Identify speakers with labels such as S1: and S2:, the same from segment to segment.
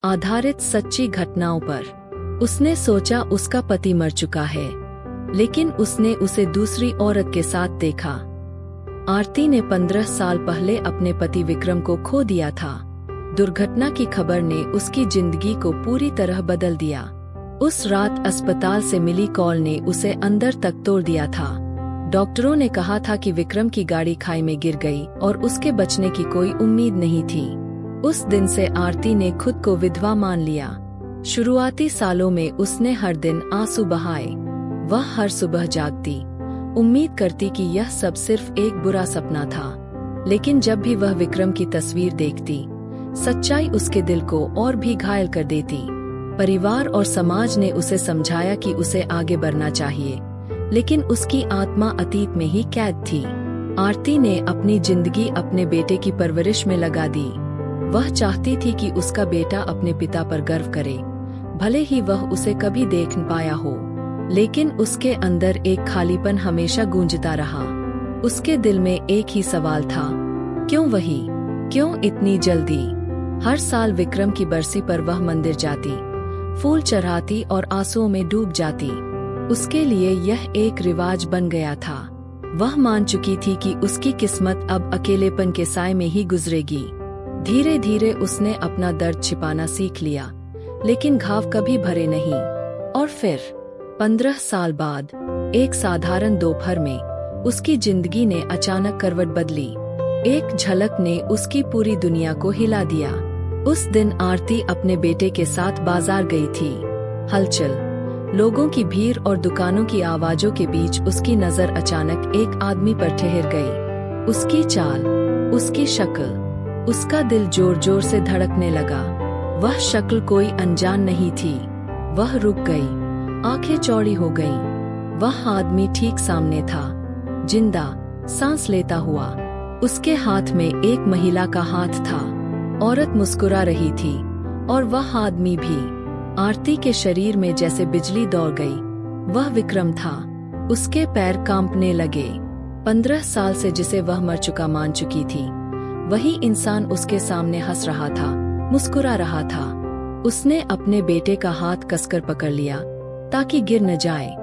S1: आधारित सच्ची घटनाओं पर। उसने सोचा उसका पति मर चुका है, लेकिन उसने उसे दूसरी औरत के साथ देखा। आरती ने 15 साल पहले अपने पति विक्रम को खो दिया था। दुर्घटना की खबर ने उसकी जिंदगी को पूरी तरह बदल दिया। उस रात अस्पताल से मिली कॉल ने उसे अंदर तक तोड़ दिया था। डॉक्टरों ने कहा था कि विक्रम की गाड़ी खाई में गिर गई और उसके बचने की कोई उम्मीद नहीं थी। उस दिन से आरती ने खुद को विधवा मान लिया। शुरुआती सालों में उसने हर दिन आंसू बहाए। वह हर सुबह जागती, उम्मीद करती कि यह सब सिर्फ एक बुरा सपना था। लेकिन जब भी वह विक्रम की तस्वीर देखती, सच्चाई उसके दिल को और भी घायल कर देती। परिवार और समाज ने उसे समझाया कि उसे आगे बढ़ना चाहिए, लेकिन उसकी आत्मा अतीत में ही कैद थी। आरती ने अपनी जिंदगी अपने बेटे की परवरिश में लगा दी। वह चाहती थी कि उसका बेटा अपने पिता पर गर्व करे, भले ही वह उसे कभी देख न पाया हो। लेकिन उसके अंदर एक खालीपन हमेशा गूंजता रहा। उसके दिल में एक ही सवाल था, क्यों वही, क्यों इतनी जल्दी। हर साल विक्रम की बरसी पर वह मंदिर जाती, फूल चढ़ाती और आंसुओं में डूब जाती। उसके लिए यह एक रिवाज बन गया था। वह मान चुकी थी कि उसकी किस्मत अब अकेलेपन के साए में ही गुजरेगी। धीरे धीरे उसने अपना दर्द छिपाना सीख लिया, लेकिन घाव कभी भरे नहीं। और फिर 15 साल बाद एक साधारण दोपहर में उसकी जिंदगी ने अचानक करवट बदली। एक झलक ने उसकी पूरी दुनिया को हिला दिया। उस दिन आरती अपने बेटे के साथ बाजार गई थी। हलचल, लोगों की भीड़ और दुकानों की आवाजों के बीच उसकी नजर अचानक एक आदमी पर ठहर गई। उसकी चाल, उसकी शक्ल, उसका दिल जोर जोर से धड़कने लगा। वह शक्ल कोई अनजान नहीं थी। वह रुक गई, आंखें चौड़ी हो गईं। वह आदमी ठीक सामने था, जिंदा, सांस लेता हुआ। उसके हाथ में एक महिला का हाथ था। औरत मुस्कुरा रही थी और वह आदमी भी। आरती के शरीर में जैसे बिजली दौड़ गई। वह विक्रम था। उसके पैर कांपने लगे। 15 साल से जिसे वह मर चुका मान चुकी थी, वही इंसान उसके सामने हंस रहा था, मुस्कुरा रहा था। उसने अपने बेटे का हाथ कसकर पकड़ लिया ताकि गिर न जाए।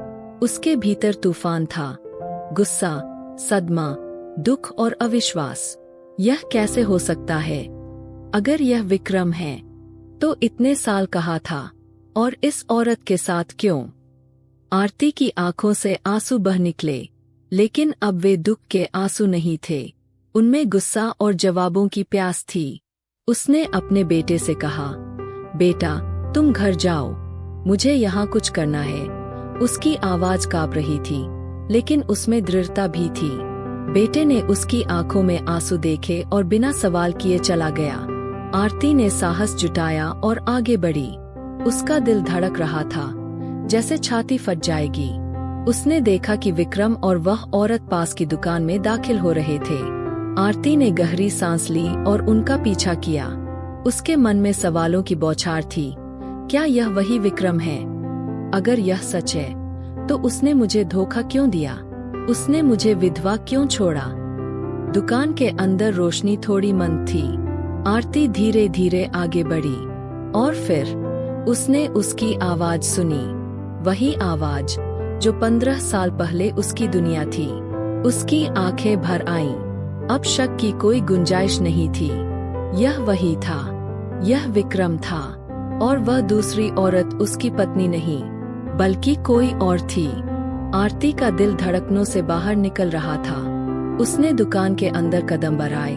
S1: उसके भीतर तूफान था, गुस्सा, सदमा, दुख और अविश्वास। यह कैसे हो सकता है? अगर यह विक्रम है तो इतने साल कहा था, और इस औरत के साथ क्यों? आरती की आंखों से आंसू बह निकले, लेकिन अब वे दुख के आंसू नहीं थे। उनमें गुस्सा और जवाबों की प्यास थी। उसने अपने बेटे से कहा, बेटा, तुम घर जाओ, मुझे यहाँ कुछ करना है। उसकी आवाज कांप रही थी, लेकिन उसमें दृढ़ता भी थी। बेटे ने उसकी आंखों में आंसू देखे और बिना सवाल किए चला गया। आरती ने साहस जुटाया और आगे बढ़ी। उसका दिल धड़क रहा था, जैसे छाती फट जाएगी। उसने देखा कि विक्रम और वह औरत पास की दुकान में दाखिल हो रहे थे। आरती ने गहरी सांस ली और उनका पीछा किया। उसके मन में सवालों की बौछार थी। क्या यह वही विक्रम है? अगर यह सच है, तो उसने मुझे धोखा क्यों दिया? उसने मुझे विधवा क्यों छोड़ा? दुकान के अंदर रोशनी थोड़ी मंद थी। आरती धीरे धीरे आगे बढ़ी और फिर उसने उसकी आवाज सुनी। वही आवाज जो 15 साल पहले उसकी दुनिया थी। उसकी आंखें भर आईं। अब शक की कोई गुंजाइश नहीं थी। यह वही था, यह विक्रम था, और वह दूसरी औरत उसकी पत्नी नहीं, बल्कि कोई और थी। आरती का दिल धड़कनों से बाहर निकल रहा था। उसने दुकान के अंदर कदम बढ़ाए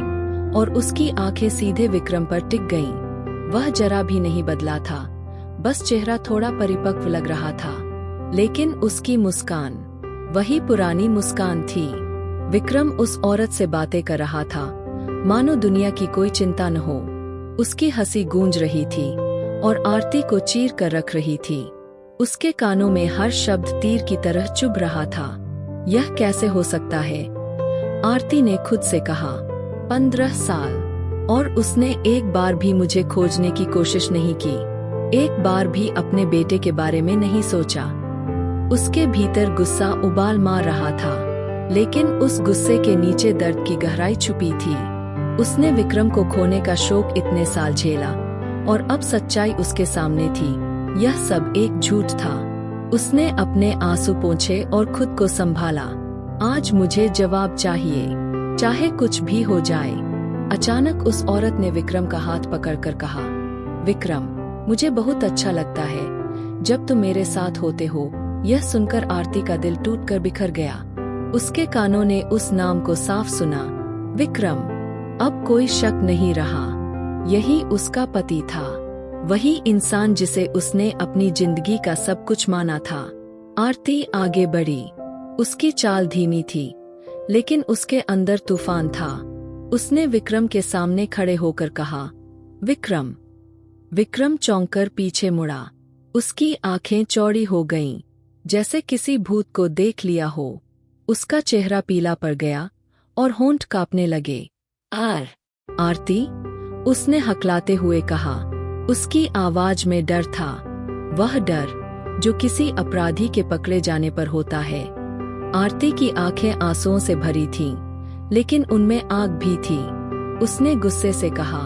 S1: और उसकी आंखें सीधे विक्रम पर टिक गईं। वह जरा भी नहीं बदला था, बस चेहरा थोड़ा परिपक्व लग रहा था, लेकिन उसकी मुस्कान वही पुरानी मुस्कान थी। विक्रम उस औरत से बातें कर रहा था, मानो दुनिया की कोई चिंता न हो। उसकी हंसी गूंज रही थी और आरती को चीर कर रख रही थी। उसके कानों में हर शब्द तीर की तरह चुभ रहा था। यह कैसे हो सकता है? आरती ने खुद से कहा, 15 साल, और उसने एक बार भी मुझे खोजने की कोशिश नहीं की, एक बार भी अपने बेटे के बारे में नहीं सोचा। उसके भीतर गुस्सा उबाल मार रहा था, लेकिन उस गुस्से के नीचे दर्द की गहराई छुपी थी। उसने विक्रम को खोने का शोक इतने साल झेला, और अब सच्चाई उसके सामने थी। यह सब एक झूठ था। उसने अपने आंसू पोंछे और खुद को संभाला। आज मुझे जवाब चाहिए, चाहे कुछ भी हो जाए। अचानक उस औरत ने विक्रम का हाथ पकड़कर कहा, विक्रम, मुझे बहुत अच्छा लगता है जब तुम मेरे साथ होते हो। यह सुनकर आरती का दिल टूटकर बिखर गया। उसके कानों ने उस नाम को साफ सुना, विक्रम। अब कोई शक नहीं रहा, यही उसका पति था, वही इंसान जिसे उसने अपनी जिंदगी का सब कुछ माना था। आरती आगे बढ़ी। उसकी चाल धीमी थी, लेकिन उसके अंदर तूफान था। उसने विक्रम के सामने खड़े होकर कहा, विक्रम। विक्रम चौंककर पीछे मुड़ा। उसकी आंखें चौड़ी हो गईं, जैसे किसी भूत को देख लिया हो। उसका चेहरा पीला पड़ गया और होंठ कांपने लगे। आरती, उसने हकलाते हुए कहा। उसकी आवाज में डर था, वह डर जो किसी अपराधी के पकड़े जाने पर होता है। आरती की आंखें आंसुओं से भरी थीं, लेकिन उनमें आग भी थी। उसने गुस्से से कहा,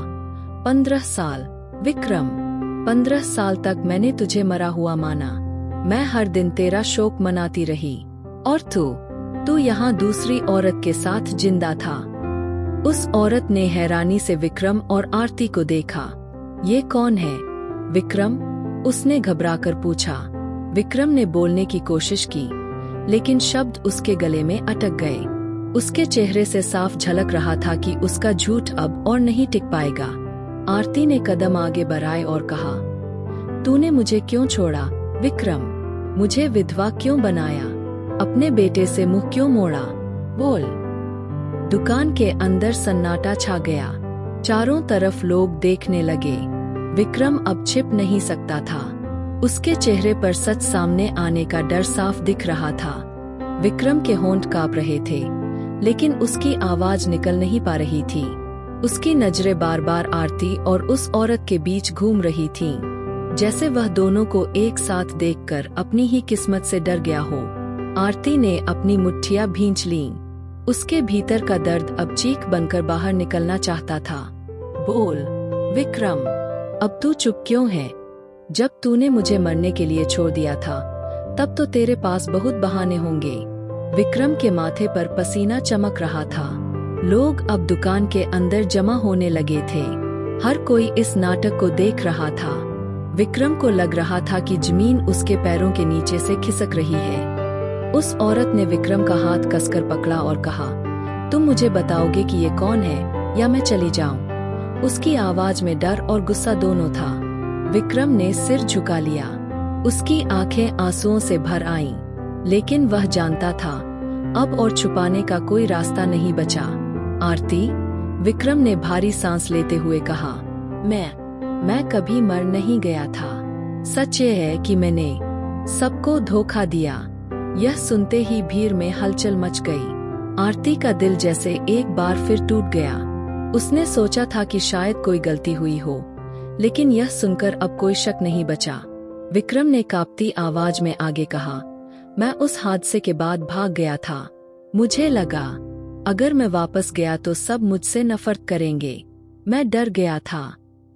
S1: 15 साल विक्रम, 15 साल तक मैंने तुझे मरा हुआ माना। मैं हर दिन तेरा शोक मनाती रही, और तू यहाँ दूसरी औरत के साथ जिंदा था। उस औरत ने हैरानी से विक्रम और आरती को देखा। ये कौन है विक्रम? उसने घबराकर पूछा। विक्रम ने बोलने की कोशिश की, लेकिन शब्द उसके गले में अटक गए। उसके चेहरे से साफ झलक रहा था कि उसका झूठ अब और नहीं टिक पाएगा। आरती ने कदम आगे बढ़ाए और कहा, तूने मुझे क्यों छोड़ा विक्रम? मुझे विधवा क्यों बनाया? अपने बेटे से मुंह क्यों मोड़ा? बोल। दुकान के अंदर सन्नाटा छा गया। चारों तरफ लोग देखने लगे। विक्रम अब छिप नहीं सकता था। उसके चेहरे पर सच सामने आने का डर साफ दिख रहा था। विक्रम के होंठ कांप रहे थे, लेकिन उसकी आवाज निकल नहीं पा रही थी। उसकी नजरें बार बार आरती और उस औरत के बीच घूम रही थीं, जैसे वह दोनों को एक साथ देखकर अपनी ही किस्मत से डर गया हो। आरती ने अपनी मुट्ठियां भींच लीं। उसके भीतर का दर्द अब चीख बनकर बाहर निकलना चाहता था। बोल विक्रम, अब तू चुप क्यों है? जब तूने मुझे मरने के लिए छोड़ दिया था, तब तो तेरे पास बहुत बहाने होंगे। विक्रम के माथे पर पसीना चमक रहा था। लोग अब दुकान के अंदर जमा होने लगे थे। हर कोई इस नाटक को देख रहा था। विक्रम को लग रहा था कि जमीन उसके पैरों के नीचे से खिसक रही है। उस औरत ने विक्रम का हाथ कसकर पकड़ा और कहा, तुम मुझे बताओगे कि ये कौन है, या मैं चली जाऊं? उसकी आवाज में डर और गुस्सा दोनों था। विक्रम ने सिर झुका लिया। उसकी आंखें आंसुओं से भर आईं, लेकिन वह जानता था अब और छुपाने का कोई रास्ता नहीं बचा। आरती, विक्रम ने भारी सांस लेते हुए कहा, मैं कभी मर नहीं गया था। सच ये है कि मैंने सबको धोखा दिया। यह सुनते ही भीड़ में हलचल मच गई। आरती का दिल जैसे एक बार फिर टूट गया। उसने सोचा था कि शायद कोई गलती हुई हो, लेकिन यह सुनकर अब कोई शक नहीं बचा। विक्रम ने कांपती आवाज में आगे कहा, मैं उस हादसे के बाद भाग गया था। मुझे लगा अगर मैं वापस गया तो सब मुझसे नफरत करेंगे। मैं डर गया था।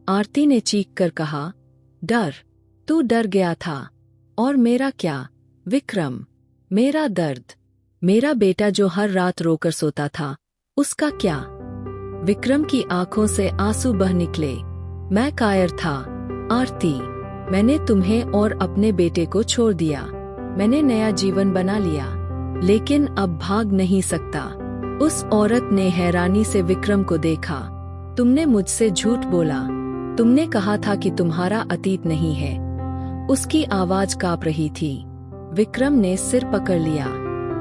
S1: आरती ने चीख कर कहा, डर? तू डर गया था? और मेरा क्या विक्रम? मेरा दर्द, मेरा बेटा जो हर रात रोकर सोता था, उसका क्या? विक्रम की आंखों से आंसू बह निकले। मैं कायर था आरती। मैंने तुम्हें और अपने बेटे को छोड़ दिया। मैंने नया जीवन बना लिया, लेकिन अब भाग नहीं सकता। उस औरत ने हैरानी से विक्रम को देखा। तुमने मुझसे झूठ बोला। तुमने कहा था कि तुम्हारा अतीत नहीं है। उसकी आवाज कांप रही थी। विक्रम ने सिर पकड़ लिया।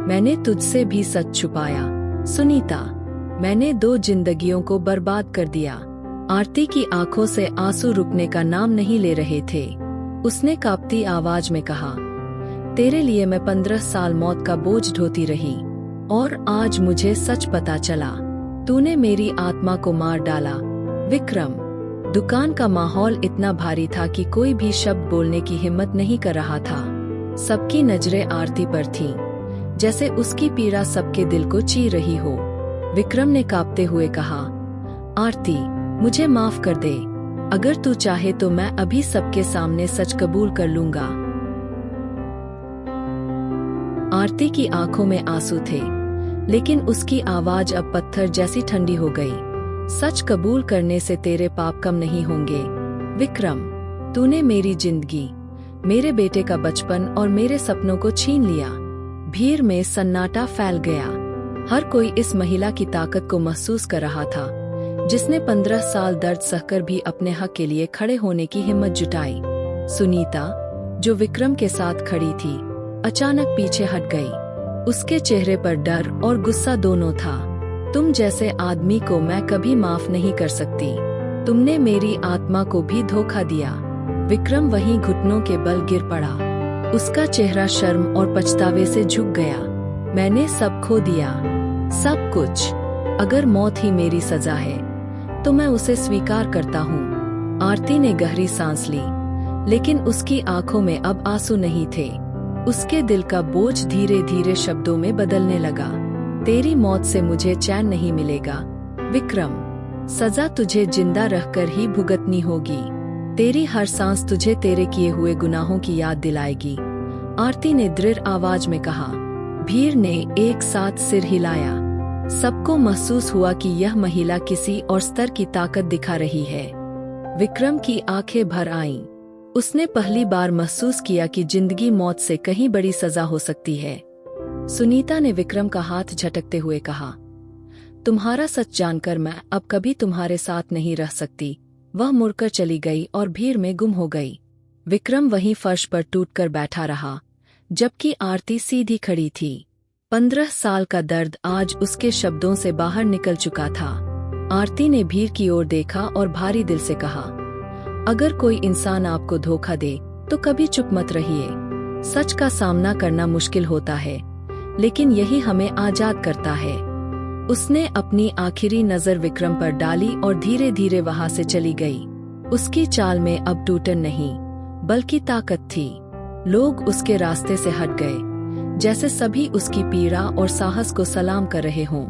S1: मैंने तुझसे भी सच छुपाया सुनीता। मैंने 2 जिंदगियों को बर्बाद कर दिया। आरती की आंखों से आंसू रुकने का नाम नहीं ले रहे थे। उसने कांपती आवाज में कहा, तेरे लिए मैं 15 साल मौत का बोझ ढोती रही, और आज मुझे सच पता चला। तूने मेरी आत्मा को मार डाला विक्रम। दुकान का माहौल इतना भारी था कि कोई भी शब्द बोलने की हिम्मत नहीं कर रहा था। सबकी नजरें आरती पर थीं, जैसे उसकी पीड़ा सबके दिल को चीर रही हो। विक्रम ने कांपते हुए कहा, आरती, मुझे माफ कर दे। अगर तू चाहे तो मैं अभी सबके सामने सच कबूल कर लूंगा। आरती की आंखों में आंसू थे, लेकिन उसकी आवाज अब पत्थर जैसी ठंडी हो गई। सच कबूल करने से तेरे पाप कम नहीं होंगे विक्रम। तूने मेरी जिंदगी, मेरे बेटे का बचपन और मेरे सपनों को छीन लिया। भीड़ में सन्नाटा फैल गया। हर कोई इस महिला की ताकत को महसूस कर रहा था, जिसने 15 साल दर्द सहकर भी अपने हक के लिए खड़े होने की हिम्मत जुटाई। सुनीता, जो विक्रम के साथ खड़ी थी, अचानक पीछे हट गई। उसके चेहरे पर डर और गुस्सा दोनों था। तुम जैसे आदमी को मैं कभी माफ नहीं कर सकती। तुमने मेरी आत्मा को भी धोखा दिया। विक्रम वहीं घुटनों के बल गिर पड़ा। उसका चेहरा शर्म और पछतावे से झुक गया। मैंने सब खो दिया, सब कुछ। अगर मौत ही मेरी सजा है तो मैं उसे स्वीकार करता हूँ। आरती ने गहरी सांस ली, लेकिन उसकी आंखों में अब आंसू नहीं थे। उसके दिल का बोझ धीरे धीरे शब्दों में बदलने लगा। तेरी मौत से मुझे चैन नहीं मिलेगा विक्रम। सजा तुझे जिंदा रहकर ही भुगतनी होगी। तेरी हर सांस तुझे तेरे किए हुए गुनाहों की याद दिलाएगी, आरती ने दृढ़ आवाज में कहा। भीड़ ने एक साथ सिर हिलाया। सबको महसूस हुआ कि यह महिला किसी और स्तर की ताकत दिखा रही है। विक्रम की आंखें भर आईं। उसने पहली बार महसूस किया कि जिंदगी मौत से कहीं बड़ी सजा हो सकती है। सुनीता ने विक्रम का हाथ झटकते हुए कहा, तुम्हारा सच जानकर मैं अब कभी तुम्हारे साथ नहीं रह सकती। वह मुड़कर चली गई और भीड़ में गुम हो गई। विक्रम वहीं फर्श पर टूटकर बैठा रहा, जबकि आरती सीधी खड़ी थी। 15 साल का दर्द आज उसके शब्दों से बाहर निकल चुका था। आरती ने भीड़ की ओर देखा और भारी दिल से कहा, अगर कोई इंसान आपको धोखा दे तो कभी चुप मत रहिए। सच का सामना करना मुश्किल होता है, लेकिन यही हमें आजाद करता है। उसने अपनी आखिरी नजर विक्रम पर डाली और धीरे धीरे वहां से चली गई। उसकी चाल में अब टूटन नहीं, बल्कि ताकत थी। लोग उसके रास्ते से हट गए, जैसे सभी उसकी पीड़ा और साहस को सलाम कर रहे हों।